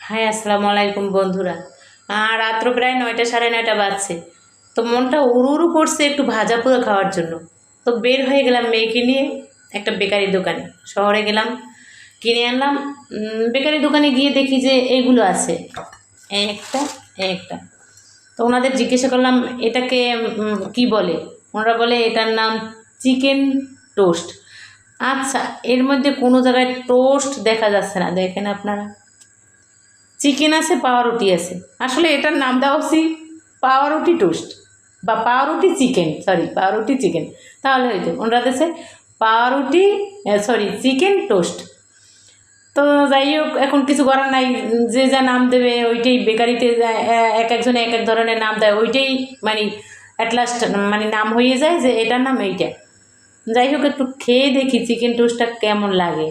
হ্যাঁ, আসসালামু আলাইকুম বন্ধুরা। রাত্র প্রায় 9টা 9:30 বাজছে। তো মনটা উড়ু উড়ু করছে একটু ভাজা পোড়া খাওয়ার জন্য। তো বের হয়ে গেলাম মেয়েকে নিয়ে একটা বেকারি দোকানে। শহরে গেলাম, কিনে আনলাম। বেকারি দোকানে গিয়ে দেখি যে এইগুলো আছে, এই একটা, এই একটা। তো ওনাদের জিজ্ঞাসা করলাম এটাকে কি বলে। ওনারা বলে এটার নাম চিকেন টোস্ট। আচ্ছা, এর মধ্যে কোনো জায়গায় টোস্ট দেখা যাচ্ছে না, দেখেন আপনারা। চিকেন আছে, পাউরুটি আছে। আসলে এটার নাম দেওয়া উচিত পাউরুটি টোস্ট বা পাউরুটি চিকেন, সরি পাউরুটি চিকেন, তাহলে হইতো। ওনারা দেশে পাউরুটি, সরি চিকেন টোস্ট। তো যাই হোক, এখন কিছু করার নাই, যে যা নাম দেবে ওইটাই। বেকারিতে এক একজনে এক এক ধরনের নাম দেয়, ওইটাই মানে অ্যাট লাস্ট মানে নাম হয়ে যায় যে এটার নাম এইটা। যাই হোক, একটু খেয়ে দেখি চিকেন টোস্টটা কেমন লাগে।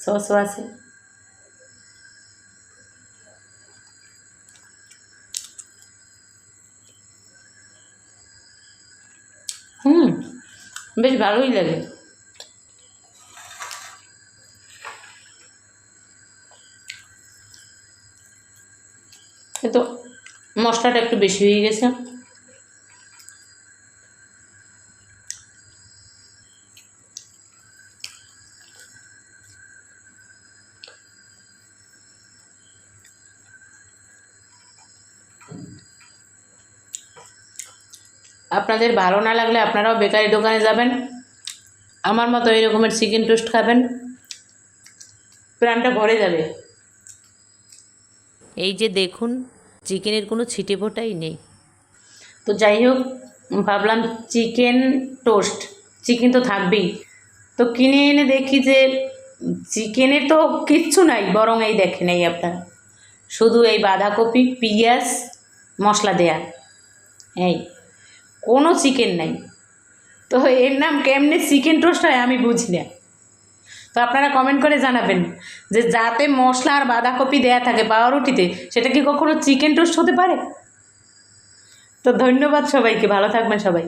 সসও আছে। হুম, বেশ ভালোই লাগে। কিন্তু মশলাটা একটু বেশি হয়ে গেছে। আপনাদের ভালো না লাগলে আপনারাও বেকারি দোকানে যাবেন, আমার মতো এই রকমের চিকেন টোস্ট খাবেন, প্রাণটা ভরে যাবে। এই যে দেখুন, চিকেনের কোনো ছিটে ফোটাই নেই। তো যাই হোক, ভাবলাম চিকেন টোস্ট, চিকেন তো থাকবেই। তো কিনে এনে দেখি যে চিকেনে তো কিচ্ছু নাই, বরং এই দেখেন এই আপনারা, শুধু এই বাঁধাকপি, পেঁয়াজ, মশলা দেয়া, এই কোনো চিকেন নাই। তো এর নাম কেমনে চিকেন টোস্ট হয় আমি বুঝি না। তো আপনারা কমেন্ট করে জানাবেন যে যাতে মশলা আর বাঁধাকপি দেয়া থাকে পাউরুটিতে, সেটা কি কখনো চিকেন টোস্ট হতে পারে? তো ধন্যবাদ সবাইকে, ভালো থাকবেন সবাই।